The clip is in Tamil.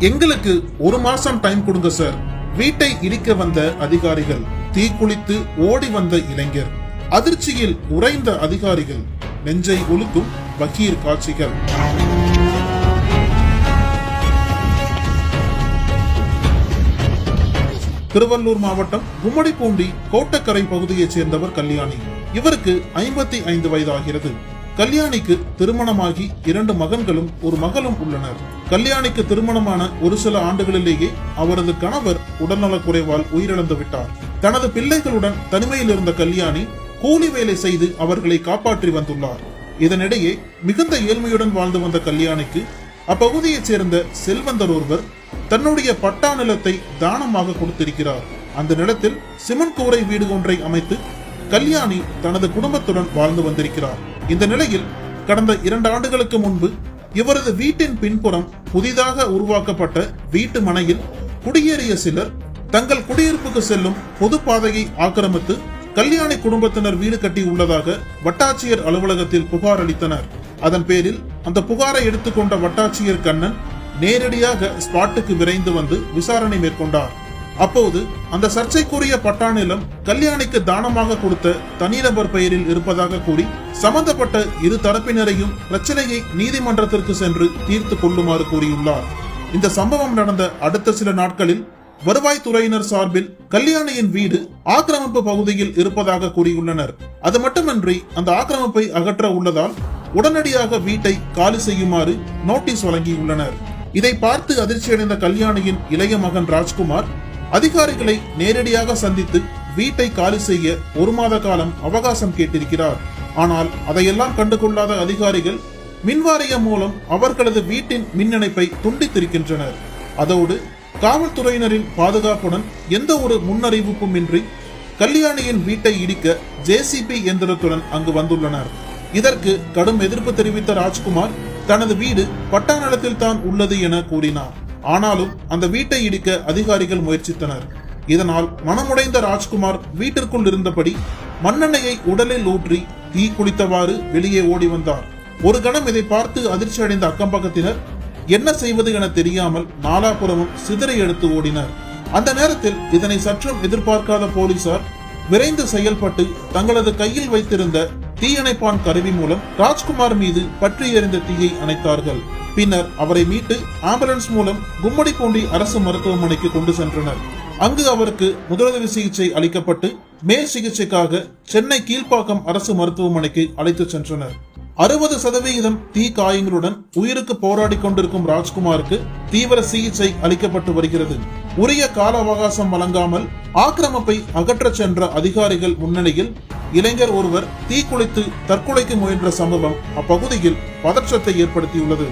எங்களுக்கு 1 மாசம் டைம் கொடுங்க சார். வீட்டை இடிக்க வந்த அதிகாரிகள், தீக்குளித்து ஓடி வந்த இளைஞர், அதிர்ச்சியில் உறைந்த அதிகாரிகள், நெஞ்சை உலுக்கும் பகீர் காட்சிகள். திருவள்ளூர் மாவட்டம் கும்மிடிப்பூண்டி கோட்டக்கரை பகுதியைச் சேர்ந்தவர் கல்யாணி. இவருக்கு 55 வயது ஆகிறது. கல்யாணிக்கு திருமணமாகி 2 மகன்களும் 1 மகளும் உள்ளனர். கல்யாணிக்கு திருமணமான ஒரு சில ஆண்டுகளிலேயே அவரது கணவர் உடல்நலக்குறைவால் உயிரிழந்து விட்டார். தனது பிள்ளைகளுடன் தனிமையில் இருந்த கல்யாணி கூலி வேலை செய்து அவர்களை காப்பாற்றி வந்துள்ளார். இதனிடையே மிகுந்த ஏழ்மையுடன் வாழ்ந்து வந்த கல்யாணிக்கு அப்பகுதியைச் சேர்ந்த செல்வந்தர் ஒருவர் தன்னுடைய பட்டா நிலத்தை தானமாக கொடுத்திருக்கிறார். அந்த நிலத்தில் சிமெண்ட் கூரை வீடு ஒன்றை அமைத்து கல்யாணி தனது குடும்பத்துடன் வாழ்ந்து வந்திருக்கிறார். இந்த நிலையில் கடந்த 2 ஆண்டுகளுக்கு முன்பு இவரது வீட்டின் பின்புறம் புதிதாக உருவாக்கப்பட்ட வீட்டு மனையில் குடியேறிய சிலர் தங்கள் குடியிருப்புக்கு செல்லும் பொது பாதையை ஆக்கிரமித்து கல்யாணி குடும்பத்தினர் வீடு கட்டி உள்ளதாக வட்டாட்சியர் அலுவலகத்தில் புகார் அளித்தனர். அதன் பேரில் அந்த புகாரை எடுத்துக்கொண்ட வட்டாட்சியர் கண்ணன் நேரடியாக ஸ்பாட்டுக்கு விரைந்து வந்து விசாரணை மேற்கொண்டார். அப்போது அந்த சர்ச்சைக்குரிய பட்டா நிலம் கல்யாணிக்கு தானமாக கொடுத்த தனிநபர் பெயரில் இருப்பதாக கூறி சம்பந்தப்பட்ட 2 தரப்பினரையும் பிரச்சனையை நீதிமன்றத்திற்கு சென்று தீர்த்து கொள்ளுமாறு கூறியுள்ளார். இந்த சம்பவம் நடந்த அடுத்த சில நாட்களில் வருவாய்த்துறையினர் சார்பில் கல்யாணியின் வீடு ஆக்கிரமிப்பு பகுதியில் இருப்பதாக கூறியுள்ளனர். அது மட்டுமின்றி அந்த ஆக்கிரமிப்பை அகற்ற உள்ளதால் உடனடியாக வீட்டை காலி செய்யுமாறு நோட்டீஸ் வழங்கியுள்ளனர். இதை பார்த்து அதிர்ச்சியடைந்த கல்யாணியின் இளைய மகன் ராஜ்குமார் அதிகாரிகளை நேரடியாக சந்தித்து வீட்டை காலி செய்ய 1 மாத காலம் அவகாசம் கேட்டிருக்கிறார். ஆனால் அதையெல்லாம் கண்டுகொள்ளாத அதிகாரிகள் மின்வாரியம் மூலம் அவர்களது வீட்டின் மின் இணைப்பை துண்டித்திருக்கின்றனர். அதோடு காவல்துறையினரின் பாதுகாப்புடன் எந்த ஒரு முன்னறிவிப்பும் இன்றி கல்யாணியின் வீட்டை இடிக்க JCB எந்திரத்துடன் அங்கு வந்துள்ளனர். இதற்கு கடும் எதிர்ப்பு தெரிவித்த ராஜ்குமார் தனது வீடு பட்டா நிலத்தில் தான் உள்ளது என கூறினார். ஆனாலும் அந்த வீட்டை இடிக்க அதிகாரிகள் முயற்சித்தனர். இதனால் மனமுடைந்த ராஜ்குமார் வீட்டிற்குள் இருந்தபடி மண்ணெண்ணெயை உடலில் ஊற்றி தீ குளித்தவாறு வெளியே ஓடி வந்தார். ஒரு கணம் இதை பார்த்து அதிர்ச்சி அடைந்த அக்கம் பக்கத்தினர் என்ன செய்வது என தெரியாமல் நாலாபுரமும் சிதறி எடுத்து ஓடினர். அந்த நேரத்தில் இதனை சற்றும் எதிர்பார்க்காத போலீசார் விரைந்து செயல்பட்டு தங்களது கையில் வைத்திருந்த தீயணைப்பான் கருவி மூலம் ராஜ்குமார் மீது பற்றி எறிந்த தீயை அணைத்தார்கள். பின்னர் அவரை மீட்டு ஆம்புலன்ஸ் மூலம் கும்மிடிப்பூண்டி அரசு மருத்துவமனைக்கு கொண்டு சென்றனர். அங்கு அவருக்கு முதலுதவி சிகிச்சை அளிக்கப்பட்டு மேல் சிகிச்சைக்காக சென்னை கீழ்ப்பாக்கம் அரசு மருத்துவமனைக்கு அழைத்து சென்றனர். 60% தீ காயங்களுடன் உயிருக்கு போராடி கொண்டிருக்கும் ராஜ்குமாருக்கு தீவிர சிகிச்சை அளிக்கப்பட்டு வருகிறது. உரிய கால அவகாசம் வழங்காமல் ஆக்கிரமிப்பை அகற்ற சென்ற அதிகாரிகள் முன்னிலையில் இளைஞர் ஒருவர் தீக்குளித்து தற்கொலைக்கு முயன்ற சம்பவம் அப்பகுதியில் பதற்றத்தை ஏற்படுத்தியுள்ளது.